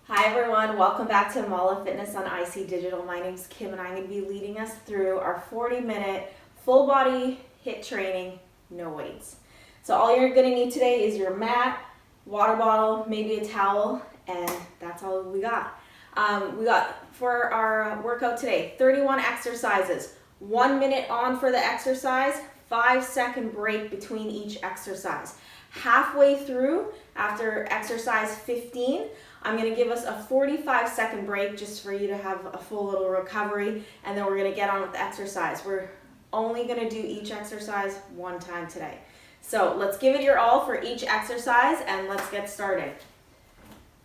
Hi everyone, welcome back to Amala Fitness on IC Digital. My name's Kim and I'm going to be leading us through our 40-minute full body HIIT training, no weights. So all you're going to need today is your mat, water bottle, maybe a towel, and that's all we got. We got for our workout today 31 exercises, 1 minute on for the exercise, 5-second break between each exercise. Halfway through, after exercise 15, I'm going to give us a 45-second break just for you to have a full little recovery, and then we're going to get on with the exercise. We're only going to do each exercise one time today. So let's give it your all for each exercise and let's get started.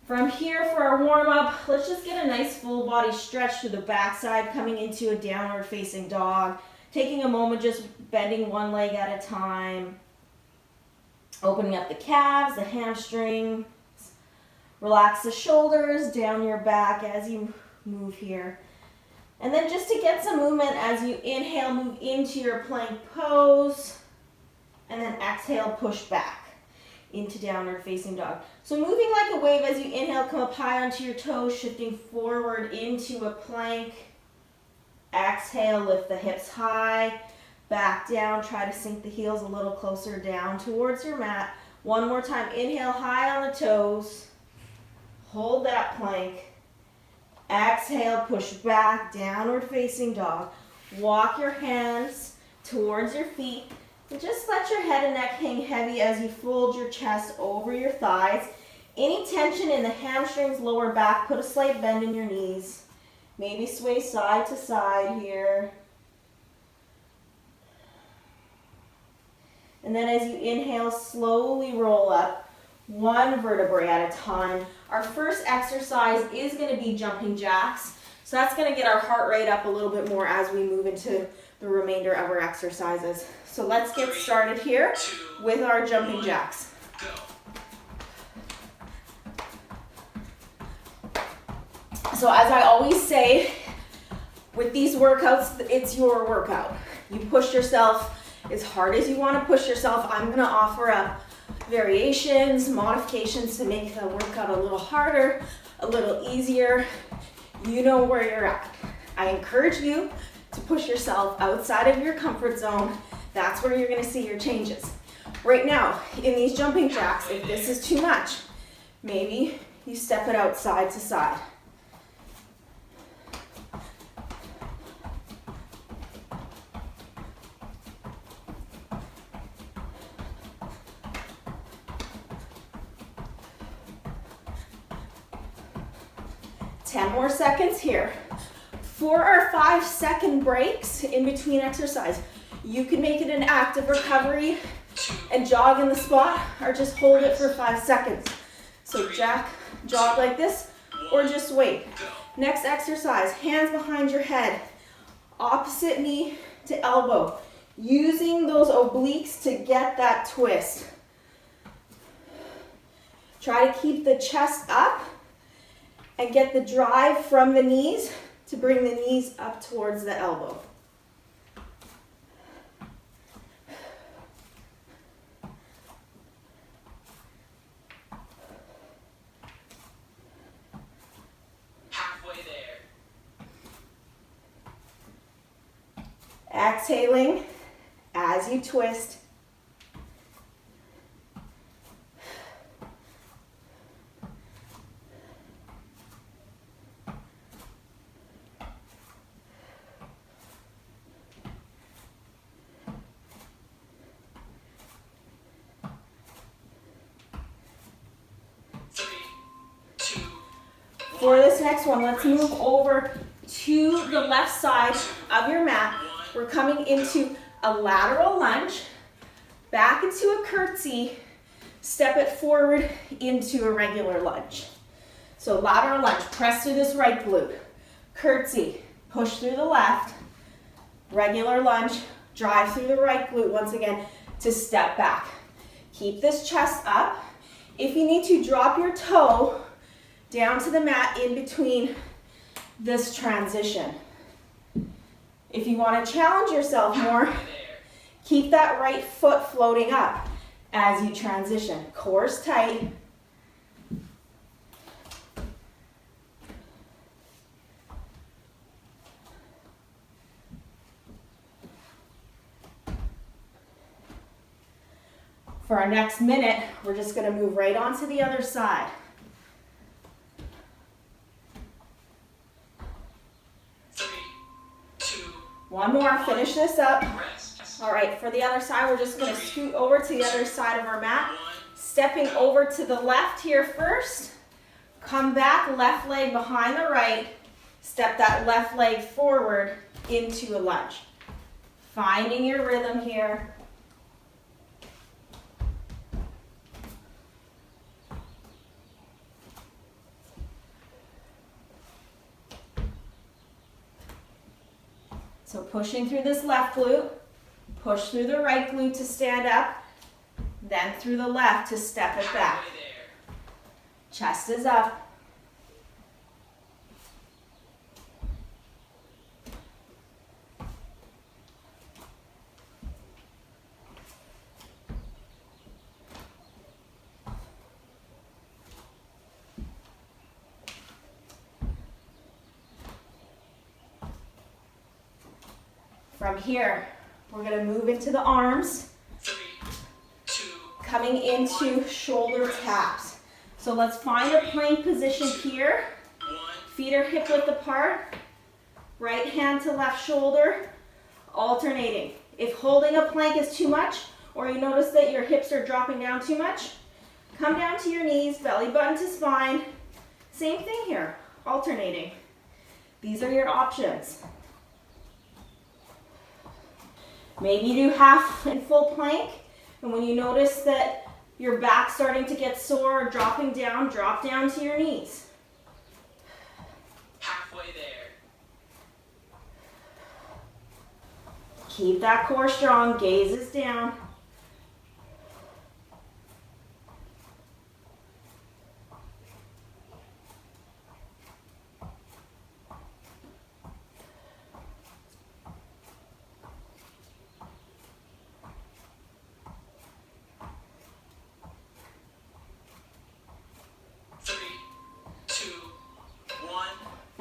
From here for our warm-up, let's just get a nice full body stretch to the backside, coming into a downward facing dog, taking a moment just bending one leg at a time, opening up the calves, the hamstrings. Relax the shoulders, down your back as you move here. And then just to get some movement as you inhale, move into your plank pose. And then exhale, push back into downward facing dog. So moving like a wave as you inhale, come up high onto your toes, shifting forward into a plank. Exhale, lift the hips high, back down. Try to sink the heels a little closer down towards your mat. One more time, inhale high on the toes. Hold that plank. Exhale, push back, downward facing dog. Walk your hands towards your feet. And just let your head and neck hang heavy as you fold your chest over your thighs. Any tension in the hamstrings, lower back, put a slight bend in your knees. Maybe sway side to side here. And then as you inhale, slowly roll up. One vertebrae at a time. Our first exercise is going to be jumping jacks. So that's going to get our heart rate up a little bit more as we move into the remainder of our exercises. So let's get started here with our jumping jacks. So as I always say, with these workouts, it's your workout. You push yourself as hard as you want to push yourself. I'm going to offer up variations, modifications to make the workout a little harder, a little easier. You know where you're at. I encourage you to push yourself outside of your comfort zone. That's where you're going to see your changes. Right now, in these jumping jacks, if this is too much, maybe you step it out side to side. Ten more seconds here. For our 5-second breaks in between exercise, you can make it an active recovery and jog in the spot or just hold it for 5 seconds. So jog like this or just wait. Next exercise, hands behind your head, opposite knee to elbow, using those obliques to get that twist. Try to keep the chest up and get the drive from the knees to bring the knees up towards the elbow. Halfway there. Exhaling as you twist. For this next one, let's move over to the left side of your mat. We're coming into a lateral lunge, back into a curtsy, step it forward into a regular lunge. So lateral lunge, press through this right glute. Curtsy, push through the left. Regular lunge, drive through the right glute once again to step back. Keep this chest up. If you need to, drop your toe down to the mat in between this transition. If you want to challenge yourself more, keep that right foot floating up as you transition. Core's tight. For our next minute, we're just gonna move right on to the other side. One more, finish this up. All right, for the other side, we're just gonna scoot over to the other side of our mat. Stepping over to the left here first. Come back, left leg behind the right. Step that left leg forward into a lunge. Finding your rhythm here. So pushing through this left glute, push through the right glute to stand up, then through the left to step it back. Chest is up. From here, we're going to move into the arms, 3, 2, coming into shoulder taps. So let's find a plank position here. 1. Feet are hip width apart. Right hand to left shoulder, alternating. If holding a plank is too much, or you notice that your hips are dropping down too much, come down to your knees, belly button to spine. Same thing here, alternating. These are your options. Maybe do half and full plank, and when you notice that your back's starting to get sore or dropping down, drop down to your knees. Halfway there. Keep that core strong, gaze is down.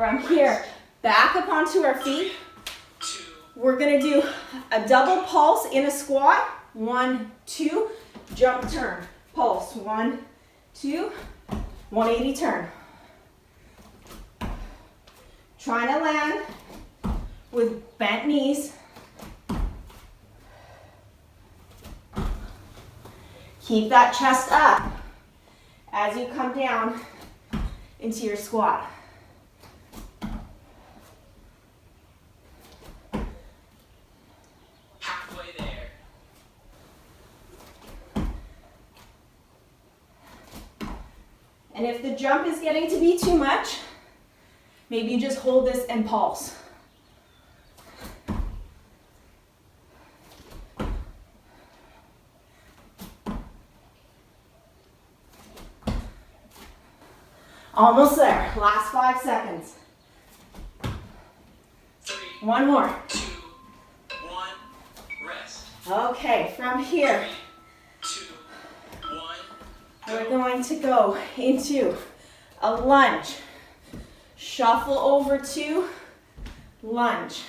From here, back up onto our feet. We're gonna do a double pulse in a squat. 1, 2, jump, turn, pulse. 1, 2, 180 turn. Trying to land with bent knees. Keep that chest up as you come down into your squat. And if the jump is getting to be too much, maybe you just hold this and pulse. Almost there. Last 5 seconds. 3, One more. 2, 1, rest. Okay, from here, 3, 2, 1. we're going to go into a lunge. Shuffle over to lunge.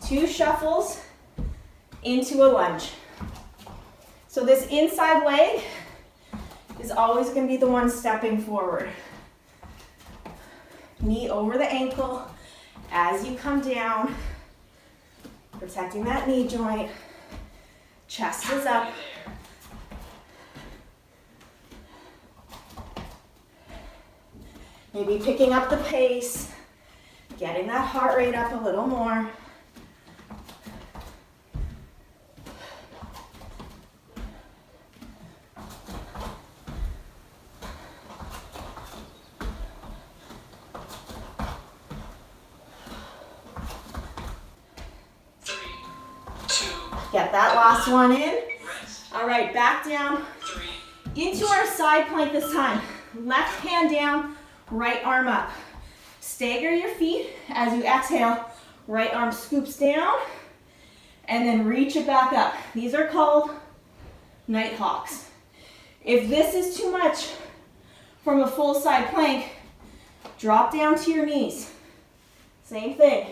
2 shuffles into a lunge. So this inside leg is always going to be the one stepping forward. Knee over the ankle as you come down, protecting that knee joint. Chest is up. Maybe picking up the pace, getting that heart rate up a little more. Get that last one in. All right, back down into our side plank this time. Left hand down, right arm up. Stagger your feet as you exhale. Right arm scoops down and then reach it back up. These are called night hawks. If this is too much from a full side plank, drop down to your knees. Same thing.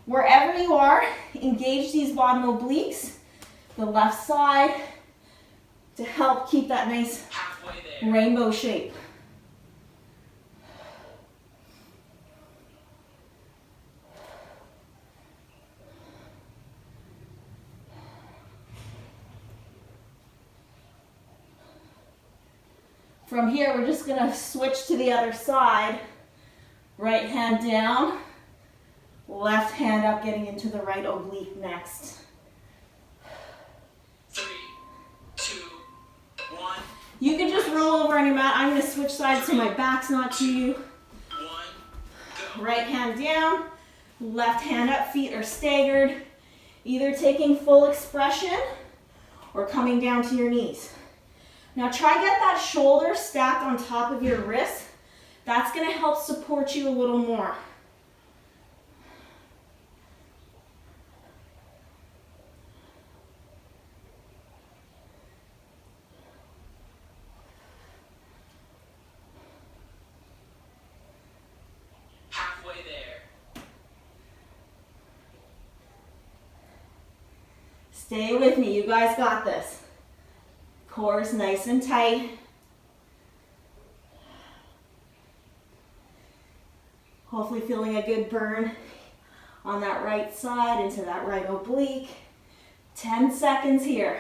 Wherever you are, engage these bottom obliques, the left side, to help keep that nice Halfway there. rainbow shape. From here, we're just gonna switch to the other side. Right hand down, left hand up, getting into the right oblique next. 3, 2, 1. You can just roll over on your mat. I'm gonna switch sides so my back's not to you. 1. Go. Right hand down, left hand up, feet are staggered. Either taking full expression or coming down to your knees. Now try get that shoulder stacked on top of your wrist. That's gonna help support you a little more. Halfway there. Stay with me, you guys got this. Core is nice and tight. Hopefully feeling a good burn on that right side into that right oblique. 10 seconds here.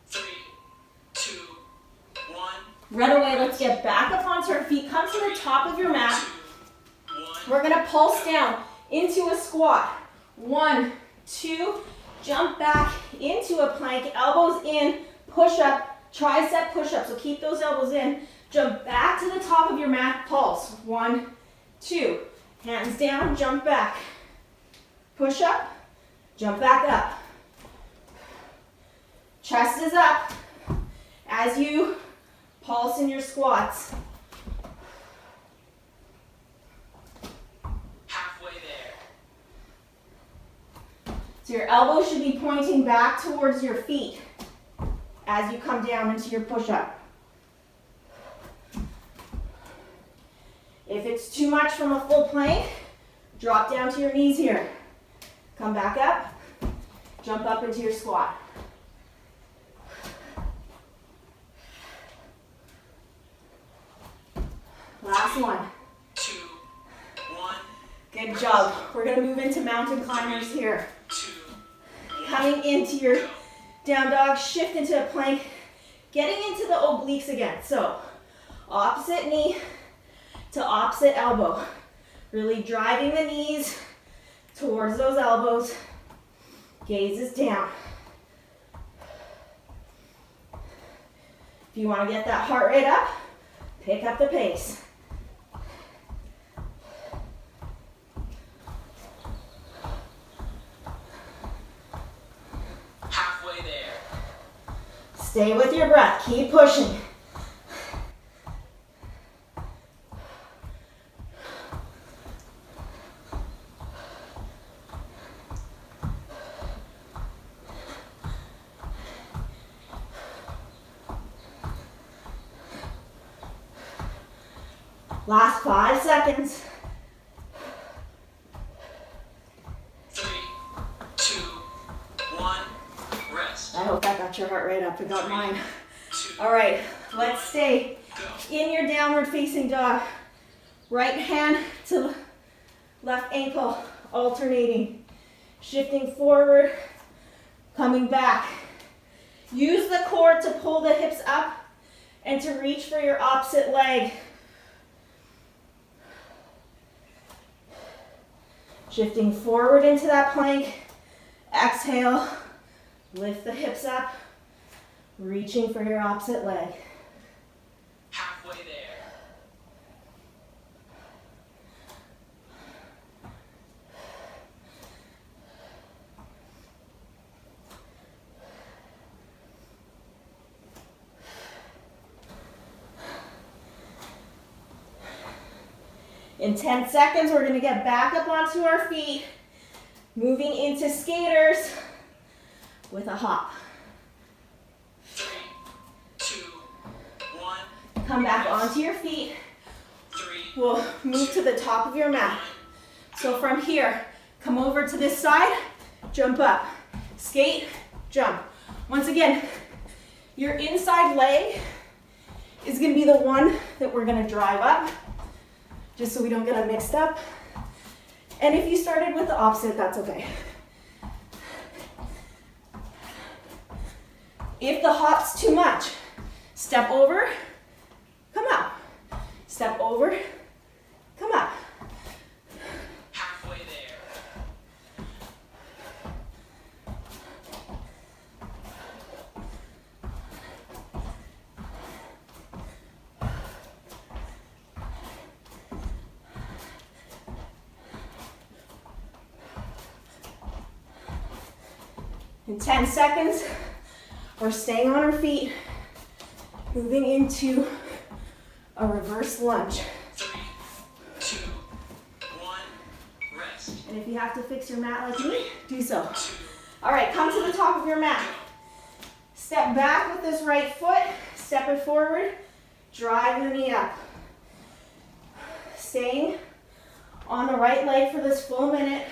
3, 2, 1. Right away, let's get back up onto our feet. Come to the top of your mat. 2, 1. We're gonna pulse down into a squat. 1, 2, jump back into a plank, elbows in, push up, tricep push up. So keep those elbows in. Jump back to the top of your mat, pulse. 1, 2, hands down, jump back. Push up, jump back up. Chest is up as you pulse in your squats. Halfway there. So your elbows should be pointing back towards your feet as you come down into your push-up. If it's too much from a full plank, drop down to your knees here. Come back up, jump up into your squat. Last one. 2, 1. Good job. We're gonna move into mountain climbers here. 2, 1. Coming into your down dog, shift into a plank, getting into the obliques again. So opposite knee to opposite elbow. Really driving the knees towards those elbows. Gaze is down. If you want to get that heart rate up, pick up the pace. Halfway there. Stay with your breath. Keep pushing. Last 5 seconds. 3, 2, 1. Rest. I hope that got your heart rate up. It got mine. 2. All right, let's stay Go. in your downward facing dog. Right hand to left ankle, alternating. Shifting forward, coming back. Use the core to pull the hips up and to reach for your opposite leg. Shifting forward into that plank. Exhale, lift the hips up, reaching for your opposite leg. Halfway there. In 10 seconds, we're gonna get back up onto our feet, moving into skaters with a hop. 3, 2, 1. Come back onto your feet. 3, we'll move to the top of your mat. So from here, come over to this side, jump up, skate, jump. Once again, your inside leg is gonna be the one that we're gonna drive up, just so we don't get them mixed up. And if you started with the opposite, that's okay. If the hop's too much, step over, come out. Step over, come out. Halfway there. 10 seconds, we're staying on our feet, moving into a reverse lunge. 3, 2, 1, rest. And if you have to fix your mat like me, do so. 2, All right, come to the top of your mat. Step back with this right foot, step it forward, drive the knee up. Staying on the right leg for this full minute,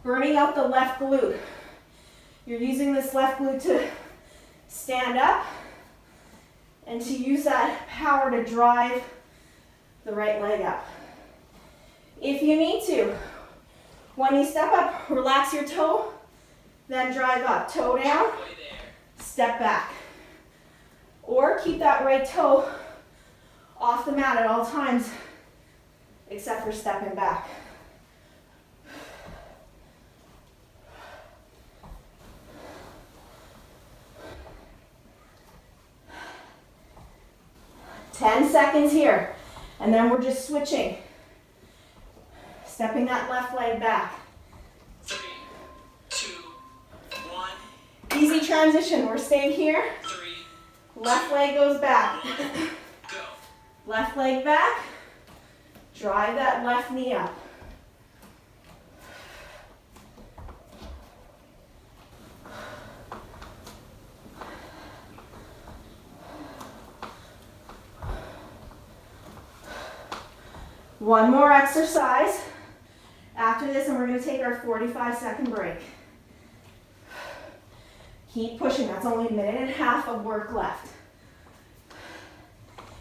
burning out the left glute. You're using this left glute to stand up and to use that power to drive the right leg up. If you need to, when you step up, relax your toe, then drive up. Toe down, halfway there. step back. Or keep that right toe off the mat at all times, except for stepping back. Ten seconds here, and then we're just switching. Stepping that left leg back. 3, 2, 1, Easy transition, we're staying here. 3, Left leg goes back. go. Left leg back. Drive that left knee up. One more exercise after this, and we're going to take our 45-second break. Keep pushing. That's only a minute and a half of work left.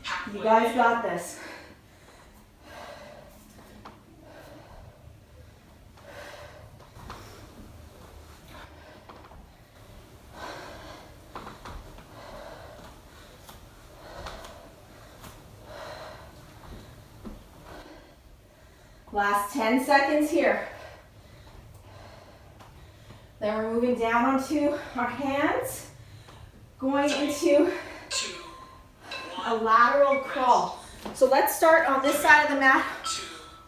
Halfway You guys there. got this. Last 10 seconds here. Then we're moving down onto our hands, going into 2, a 1, lateral crawl. So let's start on this side of the mat, 2,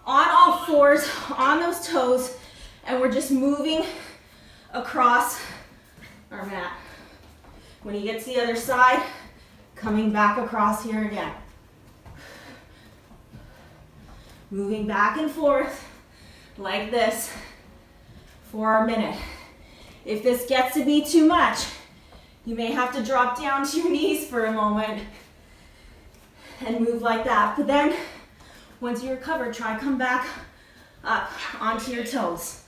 on all fours, on those toes, and we're just moving across our mat. When you get to the other side, coming back across here again. Moving back and forth like this for a minute. If this gets to be too much, you may have to drop down to your knees for a moment and move like that. But then, once you recover, try come back up onto your toes.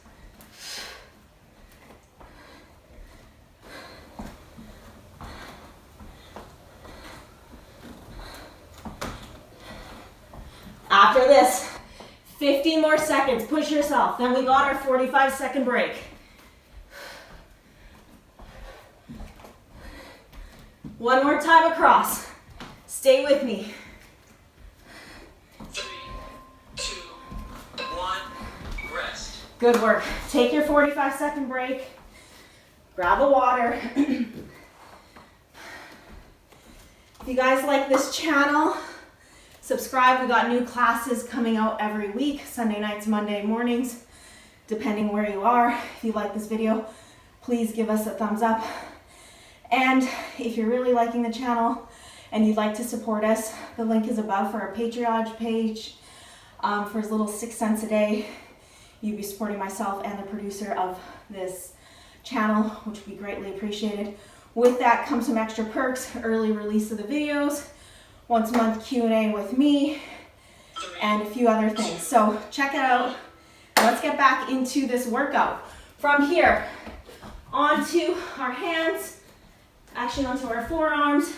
After this, 15 more seconds, push yourself. Then we got our 45-second break. One more time across. Stay with me. 3, 2, 1, rest. Good work. Take your 45-second break. Grab a water. If you guys like this channel, subscribe. We got new classes coming out every week, Sunday nights, Monday mornings, depending where you are. If you like this video, please give us a thumbs up. And if you're really liking the channel and you'd like to support us, the link is above for our Patreon page. For as little 6 cents a day, you'd be supporting myself and the producer of this channel, which would be greatly appreciated. With that comes some extra perks, early release of the videos, once a month Q&A with me, and a few other things. So check it out. Let's get back into this workout. From here, onto our hands, actually onto our forearms,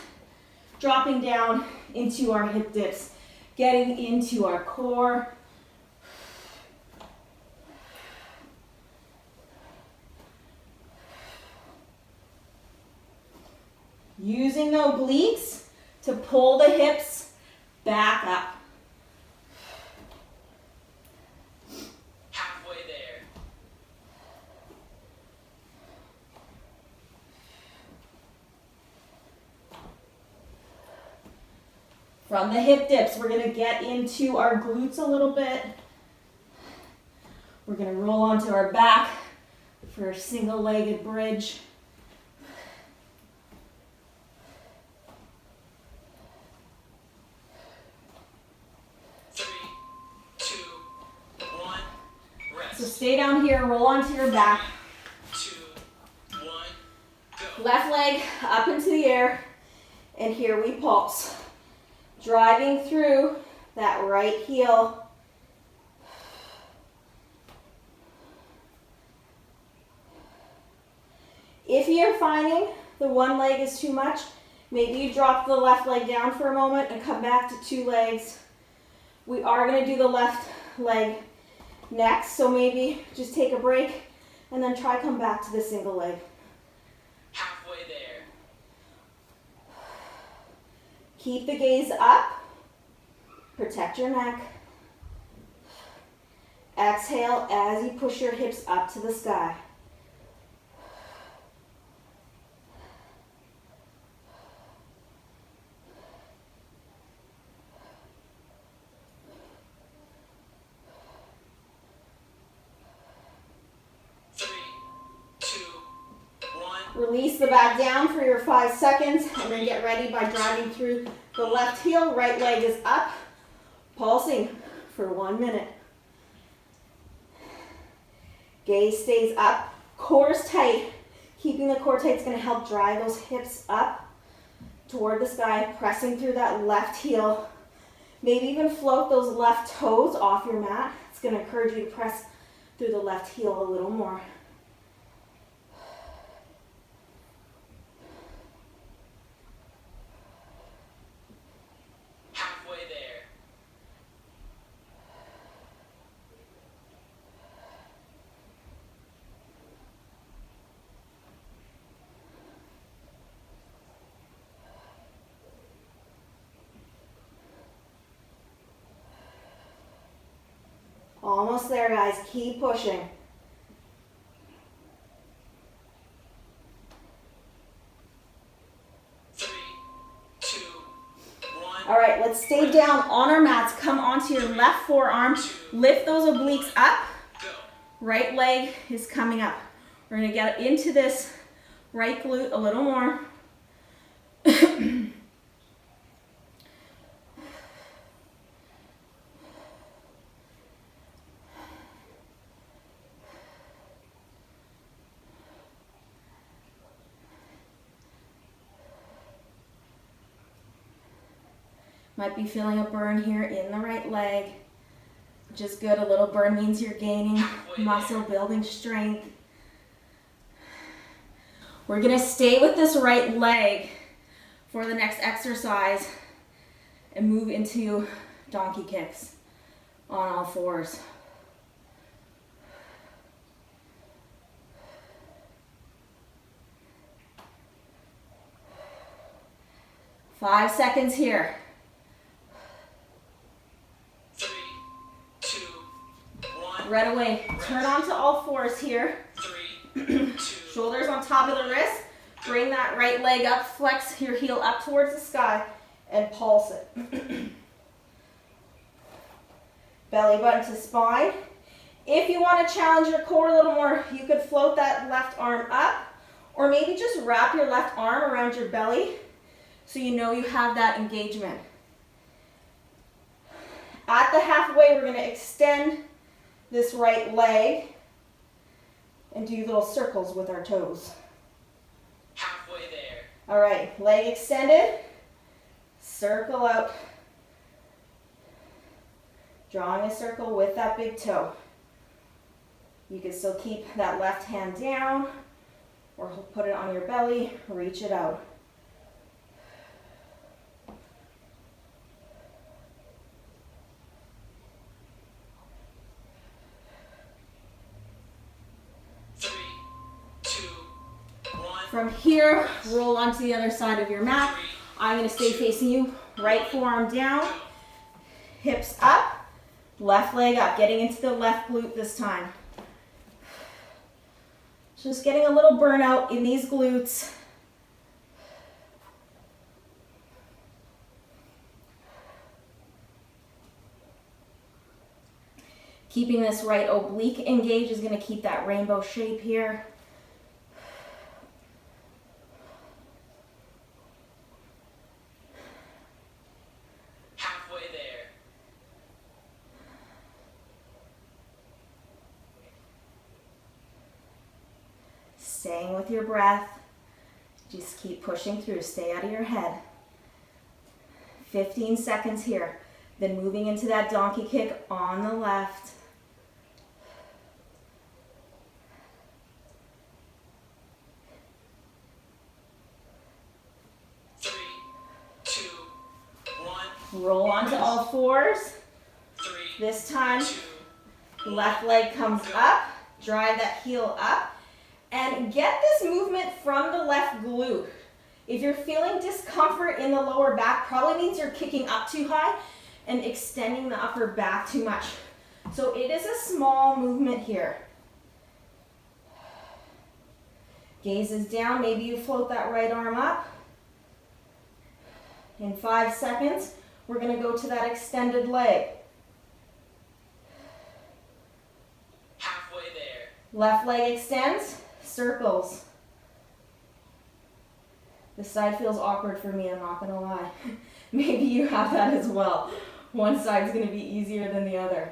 dropping down into our hip dips, getting into our core. Using the obliques to pull the hips back up. Halfway there. From the hip dips, we're going to get into our glutes a little bit. We're going to roll onto our back for a single-legged bridge. So stay down here, roll onto your back. 2, 1, go. Left leg up into the air, and here we pulse. Driving through that right heel. If you're finding the one leg is too much, maybe you drop the left leg down for a moment and come back to 2 legs. We are going to do the left leg next, so maybe just take a break and then try come back to the single leg. Halfway there. Keep the gaze up. Protect your neck. Exhale as you push your hips up to the sky. Release the back down for your 5 seconds, and then get ready by driving through the left heel. Right leg is up, pulsing for 1 minute. Gaze stays up, core is tight. Keeping the core tight is going to help drive those hips up toward the sky, pressing through that left heel. Maybe even float those left toes off your mat. It's going to encourage you to press through the left heel a little more. Almost there, guys. Keep pushing. Three, two, one. All right, let's stay down on our mats. Come onto your left forearm. Lift those obliques up. Right leg is coming up. We're going to get into this right glute a little more. Might be feeling a burn here in the right leg, which is good. A little burn means you're gaining muscle, building strength. We're gonna stay with this right leg for the next exercise and move into donkey kicks on all fours. 5 seconds here. 3, 2, 1. Right away. Turn onto all fours here. 3, 2. Shoulders on top of the wrist. Bring that right leg up. Flex your heel up towards the sky and pulse it. Belly button to spine. If you want to challenge your core a little more, you could float that left arm up, or maybe just wrap your left arm around your belly so you know you have that engagement. At the halfway, we're going to extend this right leg and do little circles with our toes. Halfway there. All right, leg extended, circle out. Drawing a circle with that big toe. You can still keep that left hand down or put it on your belly, reach it out. From here, roll onto the other side of your mat. I'm going to stay facing you. Right forearm down, hips up, left leg up, getting into the left glute this time. Just getting a little burnout in these glutes. Keeping this right oblique engaged is going to keep that rainbow shape here. Staying with your breath. Just keep pushing through. Stay out of your head. 15 seconds here. Then moving into that donkey kick on the left. Roll onto all fours. This time, left leg comes up. Drive that heel up. And get this movement from the left glute. If you're feeling discomfort in the lower back, probably means you're kicking up too high and extending the upper back too much. So it is a small movement here. Gaze is down. Maybe you float that right arm up. In 5 seconds, we're going to go to that extended leg. Halfway there. Left leg extends. Circles. This side feels awkward for me, I'm not gonna lie. Maybe you have that as well. One side's gonna be easier than the other.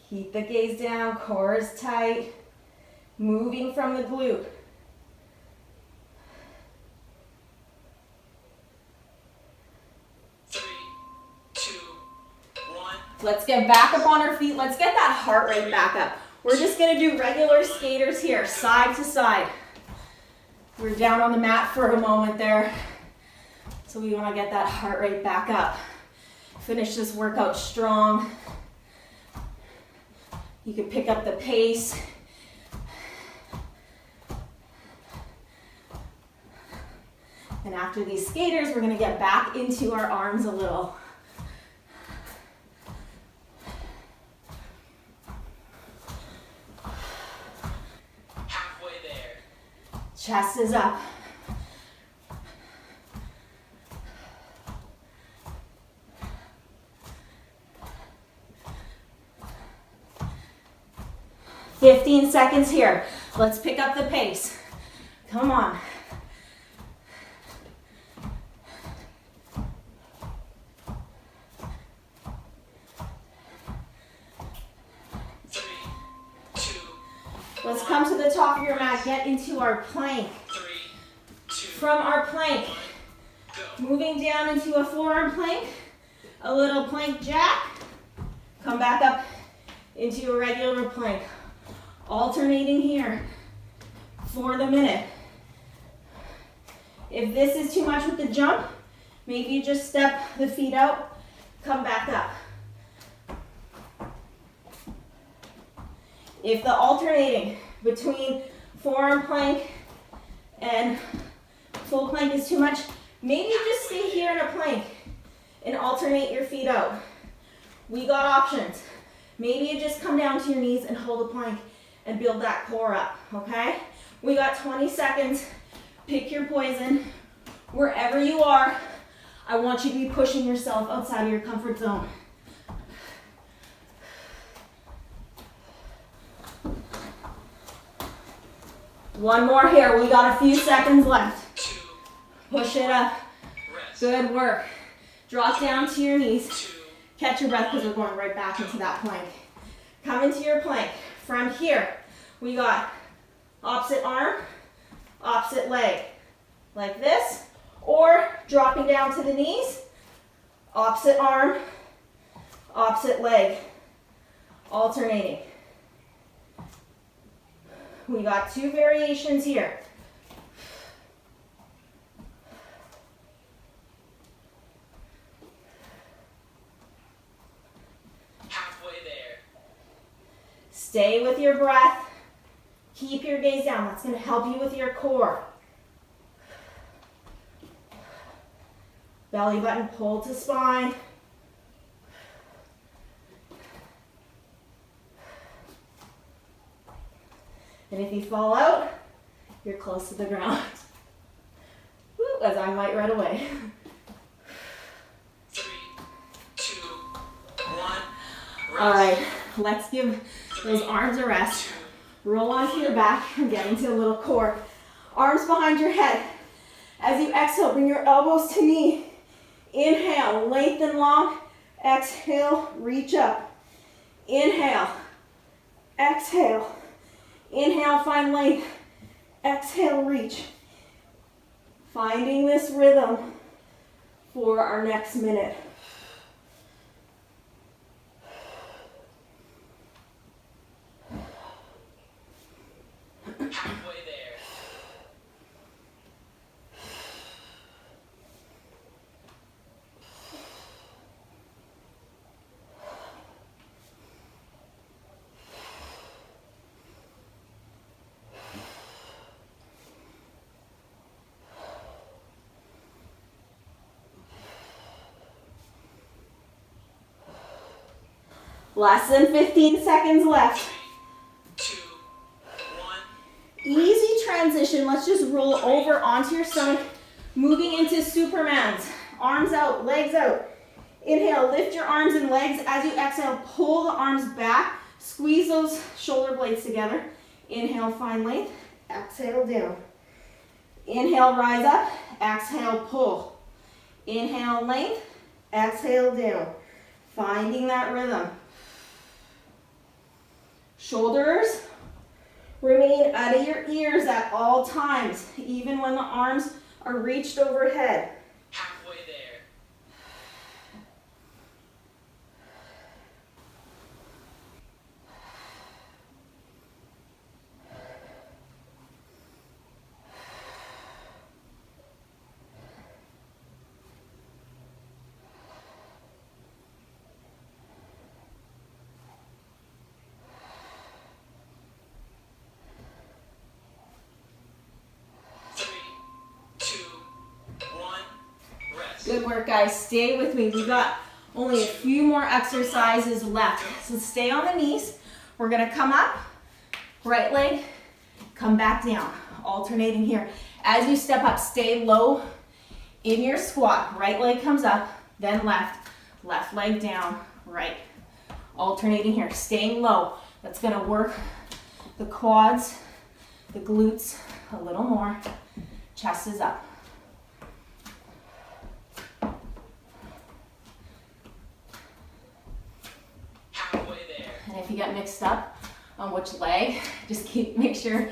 Keep the gaze down, core is tight. Moving from the glute. Let's get back up on our feet. Let's get that heart rate back up. We're just going to do regular skaters here, side to side. We're down on the mat for a moment there. So we want to get that heart rate back up. Finish this workout strong. You can pick up the pace. And after these skaters, we're going to get back into our arms a little. Chest is up. "15 seconds here. Let's pick up the pace. Come on. Let's come to the top of your mat, get into our plank. From our plank, moving down into a forearm plank, a little plank jack, come back up into a regular plank. Alternating here for the minute. If this is too much with the jump, maybe you just step the feet out, come back up. If the alternating between forearm plank and full plank is too much, maybe you just stay here in a plank and alternate your feet out. We got options. Maybe you just come down to your knees and hold a plank and build that core up, okay? We got 20 seconds. Pick your poison. Wherever you are, I want you to be pushing yourself outside of your comfort zone. One more here. We got a few seconds left. Push it up. Good work. Drop down to your knees. Catch your breath because we're going right back into that plank. Come into your plank. From here, we got opposite arm, opposite leg. Like this. Or dropping down to the knees. Opposite arm, opposite leg, alternating. We got 2 variations here. Halfway there. Stay with your breath. Keep your gaze down. That's going to help you with your core. Belly button pulled to spine. And if you fall out, you're close to the ground. Woo, as I might right away. 3, 2, 1. Rest. All right, let's give those arms a rest. Roll onto your back and get into a little core. Arms behind your head. As you exhale, bring your elbows to knee. Inhale, lengthen long. Exhale, reach up. Inhale, exhale. Inhale, find length. Exhale, reach. Finding this rhythm for our next minute. Halfway there. Less than 15 seconds left. 3, 2, 1. Easy transition. Let's just roll over onto your stomach, moving into Supermans. Arms out, legs out. Inhale, lift your arms and legs. As you exhale, pull the arms back. Squeeze those shoulder blades together. Inhale, find length. Exhale, down. Inhale, rise up. Exhale, pull. Inhale, length. Exhale, down. Finding that rhythm. Shoulders remain out of your ears at all times, even when the arms are reached overhead. Halfway there. Good work, guys. Stay with me. We got only a few more exercises left. So stay on the knees. We're gonna come up, right leg, come back down. Alternating here. As you step up, stay low in your squat. Right leg comes up, then left. Left leg down, right. Alternating here, staying low. That's gonna work the quads, the glutes a little more. Chest is up. And if you get mixed up on which leg, just make sure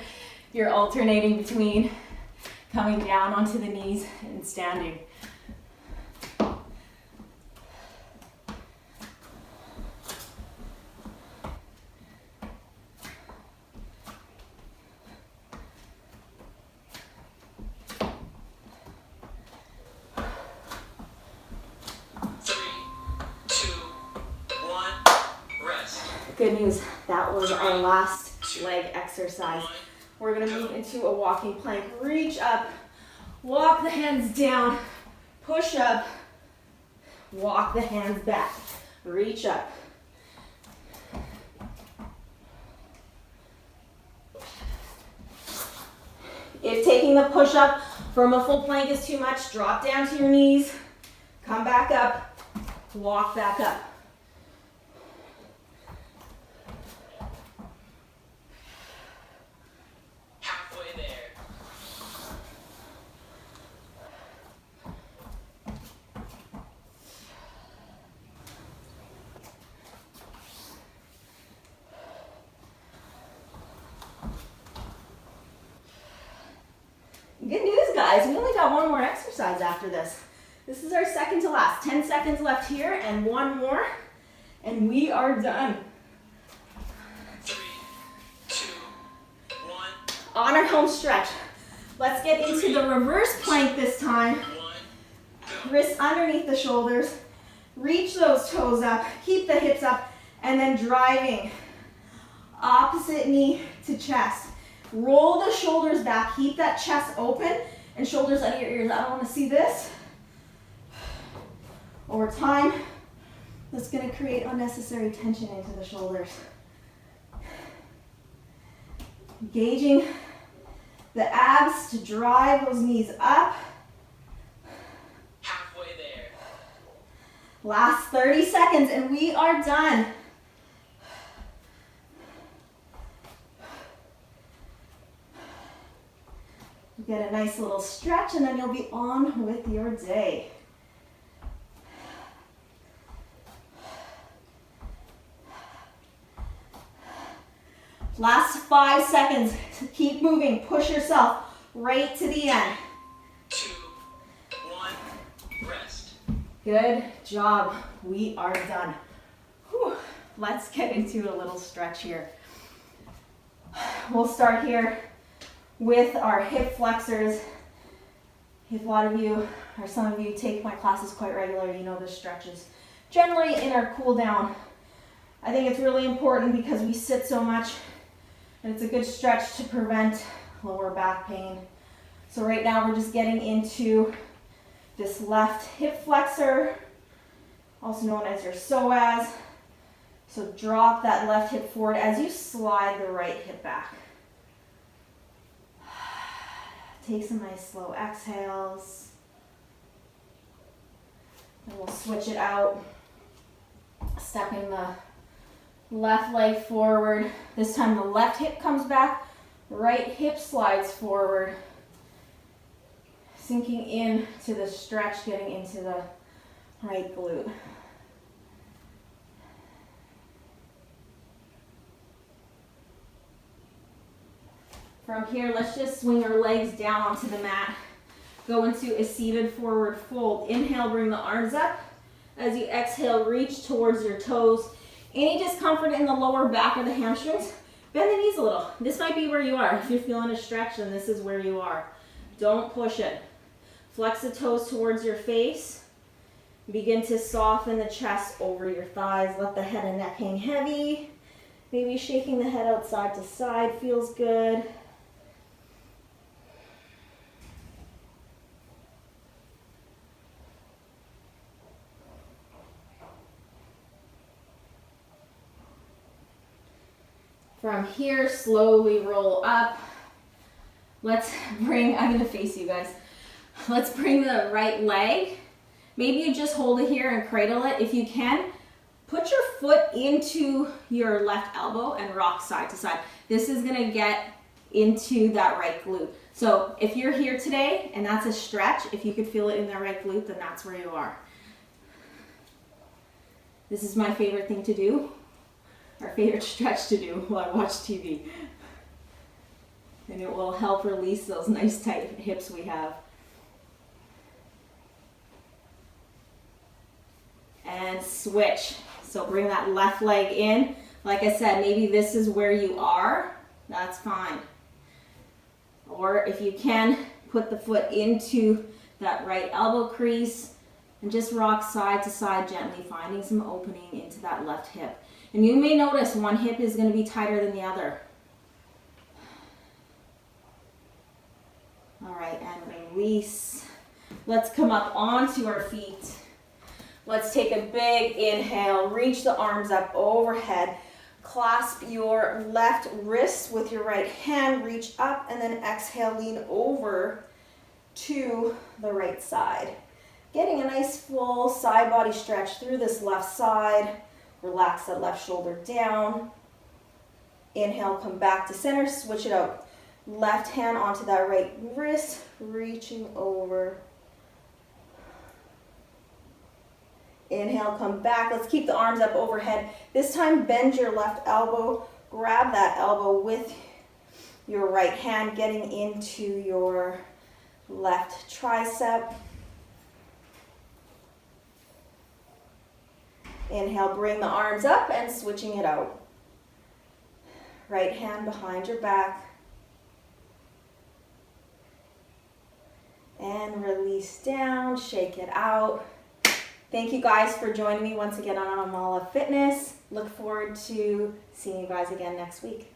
you're alternating between coming down onto the knees and standing. Good news, that was our last leg exercise. We're gonna move into a walking plank. Reach up, walk the hands down, push up, walk the hands back, reach up. If taking the push up from a full plank is too much, drop down to your knees, come back up, walk back up. Good news, guys. We only got one more exercise after this. This is our second to last. 10 seconds left here and one more, and we are done. 3, 2, 1. On our home stretch. Let's get into the reverse plank this time. 1, go. Wrists underneath the shoulders. Reach those toes up. Keep the hips up. And then driving. Opposite knee to chest. Roll the shoulders back. Keep that chest open and shoulders under your ears. I don't want to see this. Over time, that's going to create unnecessary tension into the shoulders. Engaging the abs to drive those knees up. Halfway there. Last 30 seconds and we are done. You get a nice little stretch and then you'll be on with your day. Last 5 seconds. Keep moving. Push yourself right to the end. 2, 1. Rest. Good job. We are done. Whew. Let's get into a little stretch here. We'll start here with our hip flexors. If a lot of you, or some of you, take my classes quite regularly, you know the stretches. Generally in our cool down, I think it's really important because we sit so much, and it's a good stretch to prevent lower back pain. So right now we're just getting into this left hip flexor, also known as your psoas. So drop that left hip forward as you slide the right hip back. Take some nice slow exhales. And we'll switch it out. Stepping the left leg forward. This time the left hip comes back, right hip slides forward. Sinking in to the stretch, getting into the right glute. From here, let's just swing our legs down onto the mat. Go into a seated forward fold. Inhale, bring the arms up. As you exhale, reach towards your toes. Any discomfort in the lower back or the hamstrings, bend the knees a little. This might be where you are. If you're feeling a stretch, then this is where you are. Don't push it. Flex the toes towards your face. Begin to soften the chest over your thighs. Let the head and neck hang heavy. Maybe shaking the head out side to side feels good. From here, slowly roll up. Let's bring, I'm gonna face you guys. Let's bring the right leg. Maybe you just hold it here and cradle it. If you can, put your foot into your left elbow and rock side to side. This is gonna get into that right glute. So if you're here today and that's a stretch, if you could feel it in the right glute, then that's where you are. This is my favorite thing to do. Our favorite stretch to do while I watch TV. And it will help release those nice tight hips we have. And switch. So bring that left leg in. Like I said, maybe this is where you are. That's fine. Or if you can, put the foot into that right elbow crease and just rock side to side gently, finding some opening into that left hip. And you may notice one hip is going to be tighter than the other. All right, and release. Let's come up onto our feet. Let's take a big inhale. Reach the arms up overhead. Clasp your left wrist with your right hand. Reach up and then exhale, lean over to the right side. Getting a nice full side body stretch through this left side. Relax that left shoulder down. Inhale, come back to center, switch it out. Left hand onto that right wrist, reaching over. Inhale, come back. Let's keep the arms up overhead. This time, bend your left elbow. Grab that elbow with your right hand, getting into your left tricep. Inhale, bring the arms up and switching it out. Right hand behind your back. And release down, shake it out. Thank you guys for joining me once again on Amala Fitness. Look forward to seeing you guys again next week.